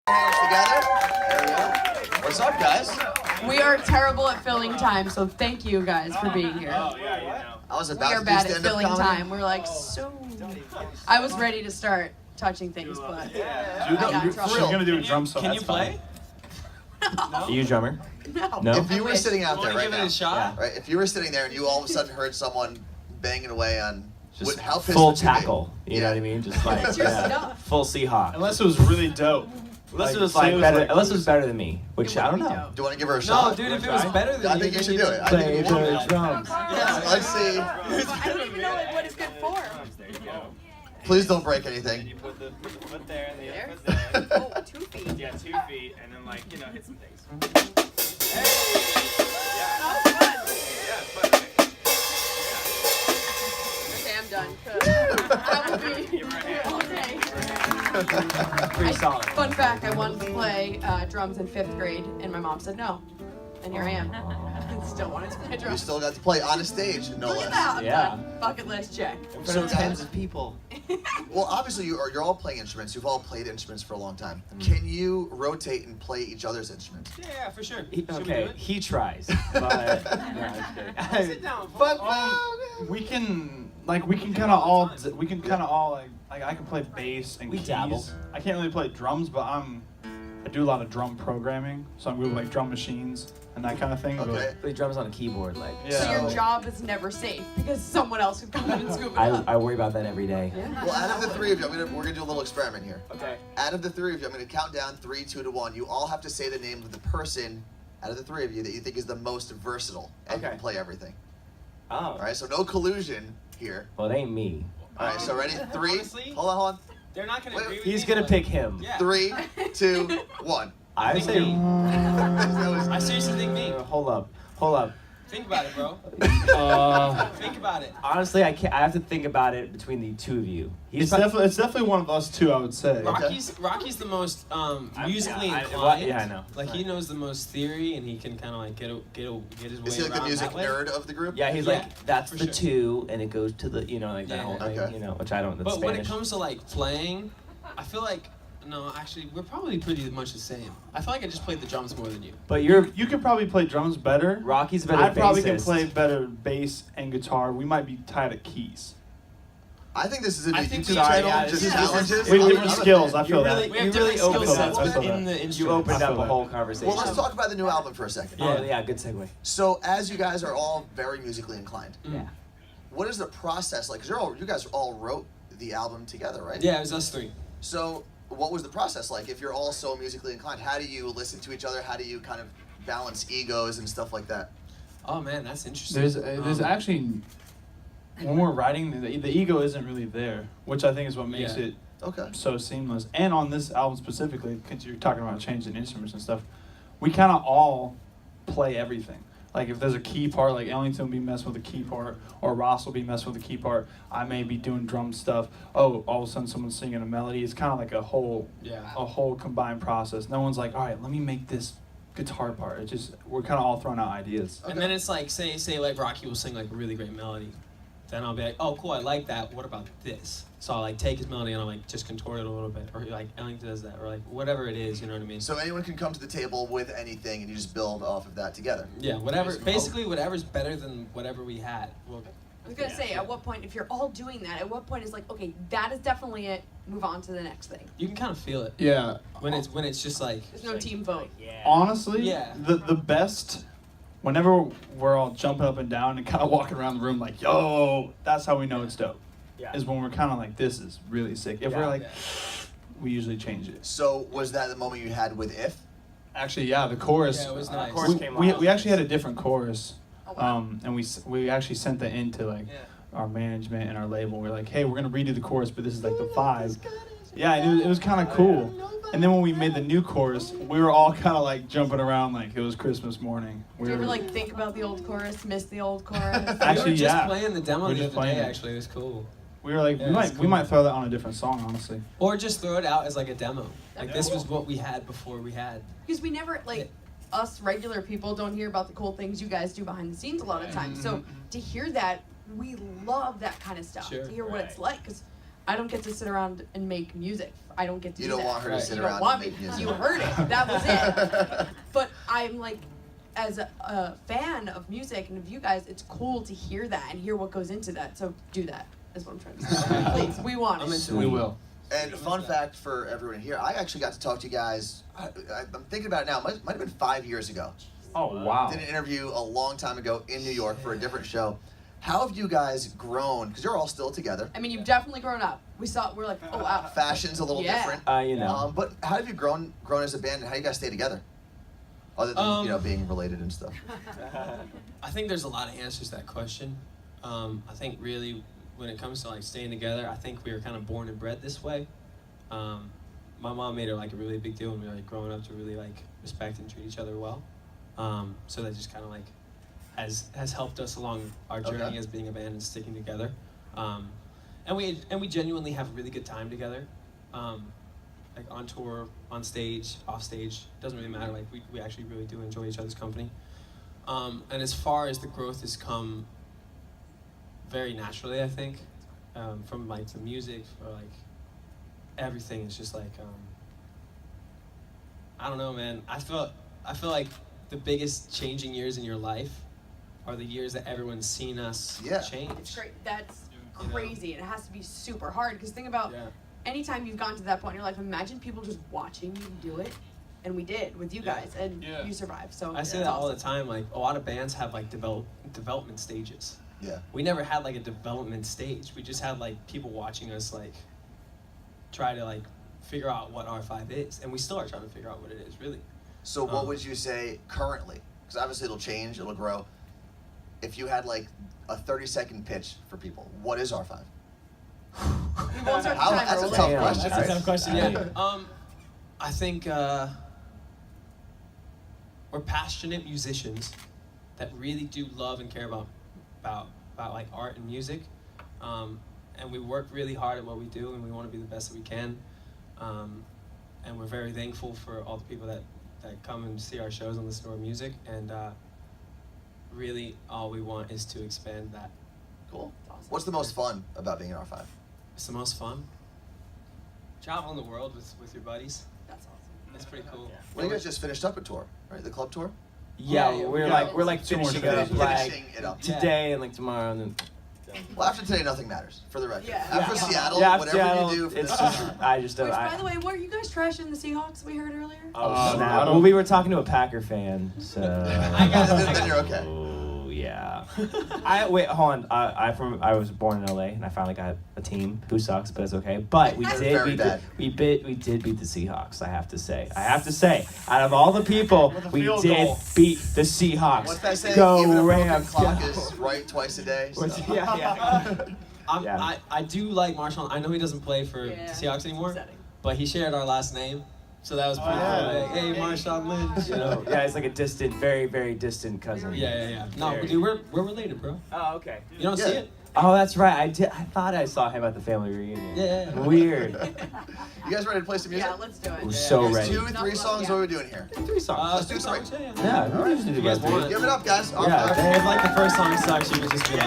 Hands together. There we go. What's up, guys? We are terrible at filling time, so thank you guys for being here. Oh, yeah, you know. I was We about are to do bad at stand-up filling comedy. time. We're like, so... I was ready to start touching things, but I got in trouble. She's gonna do a drum solo. Can you play? Are you a drummer? No. No? If you were sitting out there Want to right give it now, a shot? right? If you were sitting there and you all of a sudden heard someone banging away on, how pissed Full would you be? tackle. You know what I mean? Just like It's your stuff. full Seahawk. Unless it was really dope. Unless it was say like better. Unless it was better than me, which I don't know. Do you want to give her a No, shot? dude, if it was better than I think you should do it. I Play think you should do the it. drums. Let's see. I don't even know like, what it's good for. Please don't break anything. You put the foot there and the There? other foot there. Oh, 2 feet. Yeah, 2 feet, and then like, you know, hit some things. That was fun. Yeah, Okay, fun, right? I'm done. That would be all day. Pretty solid. Fun fact, I wanted to play drums in 5th grade, and my mom said no. And here I am. I still wanted to play You drums. still got to play on a stage, no Look at less. that. I'm Yeah. done. Bucket list check. In So front of guys- tens of people. Well, obviously you're all playing instruments. You've all played instruments for a long time. Mm-hmm. Can you rotate and play each other's instruments? Yeah, for sure. He, Should we do okay, it? he tries, but no, I'm just kidding. Sit down. But We can kind of all like I can play bass and We keys. dabble. I can't really play drums, but I do a lot of drum programming, so I'm good with like drum machines and that kind of thing. but, Okay. Play drums on a keyboard, like. Yeah. So your job is never safe because someone else could come in and scoop it I, up. I worry about that every day. Yeah. Well, out of the three of you, we're gonna do a little experiment here. Okay. Out of the three of you, I'm gonna count down 3, 2 to 1. You all have to say the name of the person out of the three of you that you think is the most versatile and Okay. can play everything. Oh. All right. So no collusion here. Well, it ain't me. All right. So ready? 3. Honestly? Hold on. They're not gonna Wait, agree with He's me, gonna but- pick him. Yeah. 3, 2, 1. I think say. me. That was- I seriously think me. Hold up. Think about it, bro. Think about it. Honestly, I can't. I have to think about it between the two of you. it's definitely one of us two, I would say. Rocky's the most musically yeah, inclined. yeah, I know. Like he knows the most theory, and he can kind of like get his way Is he like the around music that way. nerd of the group? Yeah, he's Yeah, like that's for the sure. 2, and it goes to the like that Yeah. whole thing, Okay. which I don't. That's But when Spanish. it comes to like playing, I feel like no, actually, we're probably pretty much the same. I feel like I just played the drums more than you. But You could probably play drums better. Rocky's a better I probably can bassist. play better bass and guitar. We might be tied at keys. I think this is a new I think YouTube we- channel. yeah, just yeah. challenges. We have I'm different a fan. skills. I feel You that. really- We have You different really skill opened sets up- I feel within that. the You instrument. opened I up feel a that. whole conversation. Well, let's talk about the new album for a second. Oh yeah, good segue. So, as you guys are all very musically inclined, Yeah. what is the process like? Because you guys all wrote the album together, right? Yeah, it was us three. So, what was the process like? If you're all so musically inclined, how do you listen to each other? How do you kind of balance egos and stuff like that? Oh man, that's interesting. There's actually when we're writing, the ego isn't really there, which I think is what makes Yeah. it Okay. so seamless. And on this album specifically, because you're talking about changing instruments and stuff, we kind of all play everything. Like if there's a key part, like Ellington will be messing with a key part, or Ross will be messing with a key part. I may be doing drum stuff. Oh, all of a sudden someone's singing a melody. It's kind of like a whole combined process. No one's like, all right, let me make this guitar part. It's just we're kind of all throwing out ideas. And then it's like, say like Rocky will sing like a really great melody. Then I'll be like, oh cool, I like that. What about this? So I'll like take his melody and I'll like just contort it a little bit. Or like Ellington does that. Or like whatever it is, you know what I mean? So anyone can come to the table with anything, and you just build off of that together. Yeah, whatever. Basically, whatever's better than whatever we had. Well, I was gonna say, at what point, if you're all doing that, at what point is like, okay, that is definitely it. Move on to the next thing. you can kind of feel it Yeah. when it's just like. There's no team vote. Honestly, Yeah. the best, whenever we're all jumping up and down and kind of walking around the room like, yo, that's how we know it's dope. Yeah. Is when we're kind of like, this is really sick. If we're like, Yeah. we usually change it. So, was that the moment you had with If? Actually, yeah, the chorus. Yeah, it was nice. chorus we, came we, live. we actually had a different chorus, Oh, wow. and we actually sent that into like our management and our label. We're like, hey, we're gonna redo the chorus, but this is like the 5. Yeah, and it was kind of cool. And then when we made the new chorus, we were all kind of like jumping around like it was Christmas morning. Do you ever like think about the old chorus, miss the old chorus? Actually, we were just yeah. playing the demo We're the just other day. playing it. Actually, it was cool. We were like, Yeah, we it's might cool. throw that on a different song, honestly. Or just throw it out as like a demo. Like That'd this be was cool. what we had before we had. Because we never, like, us regular people don't hear about the cool things you guys do behind the scenes a lot of times. So to hear that, we love that kind of stuff. Sure. To hear what it's like. Because I don't get to sit around and make music. I don't get to You do don't that. want her to Right. sit You around don't want and me. make music. You heard it. That was it. But I'm like, as a fan of music and of you guys, it's cool to hear that and hear what goes into that. So do that, is what I'm trying to say. Please, we want I'm it. into We it. will. And fun fact for everyone here, I actually got to talk to you guys, I'm thinking about it now, might have been 5 years ago. Oh wow. Did an interview a long time ago in New York for a different show. How have you guys grown? Because you're all still together. I mean, you've definitely grown up. We're like, oh wow. Fashion's a little Yeah. different. You know. But how have you grown as a band, and how do you guys stay together? Other than being related and stuff. I think there's a lot of answers to that question. I think really when it comes to like staying together, I think we were kind of born and bred this way. My mom made it like a really big deal when we were like growing up to really like respect and treat each other well. So that just kind of like has helped us along our journey Okay. as being a band and sticking together. And we genuinely have a really good time together. Like on tour, on stage, off stage, doesn't really matter. Like we actually really do enjoy each other's company. And as far as the growth has come very naturally, I think, from like the music or like everything is just like I don't know, man. I feel like the biggest changing years in your life are the years that everyone's seen us change. It's great. That's crazy. And it has to be super hard. Because think about anytime you've gotten to that point in your life, imagine people just watching you do it. And we did with you guys. And you survived. So I say that all the time. Like a lot of bands have like development stages. Yeah. We never had like a development stage. We just had like people watching us like try to like figure out what R5 is, and we still are trying to figure out what it is really. So what would you say currently? Because obviously it'll change, it'll grow. If you had like a 30-second pitch for people, what is R5? We won't start the How- timer. that's a We'll tough let- question. That's a tough question. Right. Yeah. I think we're passionate musicians that really do love and care about like art and music, and we work really hard at what we do, and we want to be the best that we can. And we're very thankful for all the people that come and see our shows and listen to our music. And really, all we want is to expand that. Cool. What's the most fun about being in R5? It's the most fun. Traveling the world with your buddies. That's awesome. It's pretty cool. Well, you guys just finished up a tour, right? The club tour? Yeah, Yeah, we're yeah. like Two more finishing it up days. like Finishing it up. today and like tomorrow and then. Well, after today, nothing matters, for the record. Yeah. After Yeah. Seattle, Yeah, after whatever Seattle, you do for it's the just summer. I just don't. Which, by I, the way, were you guys trashing the Seahawks we heard earlier? oh I snap! don't- Well, we were talking to a Packer fan, so. Then you're okay. Oh yeah. Wait, hold on. I was born in LA, and I finally got a team who sucks, but it's okay. But we That's did very beat bad. we did beat the Seahawks. I have to say. Out of all the people, With a we field did goal. beat the Seahawks. What's that saying? Go Even a broken Rams! clock go. is right twice a day. So. Yeah. Yeah. I do like Marshall. I know he doesn't play for the Seahawks anymore, Upsetting. but he shared our last name, so that was pretty cool. yeah. Like, hey, Marshawn Lynch. You know? Yeah, it's like a distant, very, very distant cousin. Yeah. No, Very. dude, we're related, bro. Oh, okay. You don't see Yeah. it? Oh, that's right. I thought I saw him at the family reunion. Yeah. Weird. You guys ready to play some music? Yeah, let's do it. We're so There's ready. 2, 3 songs. What are we doing here? 3 songs. Let's do 3. songs, yeah. Yeah, we usually do You guys about want three. it? Give it up, guys. Yeah, R5. If like the first song sucks, you can just be like.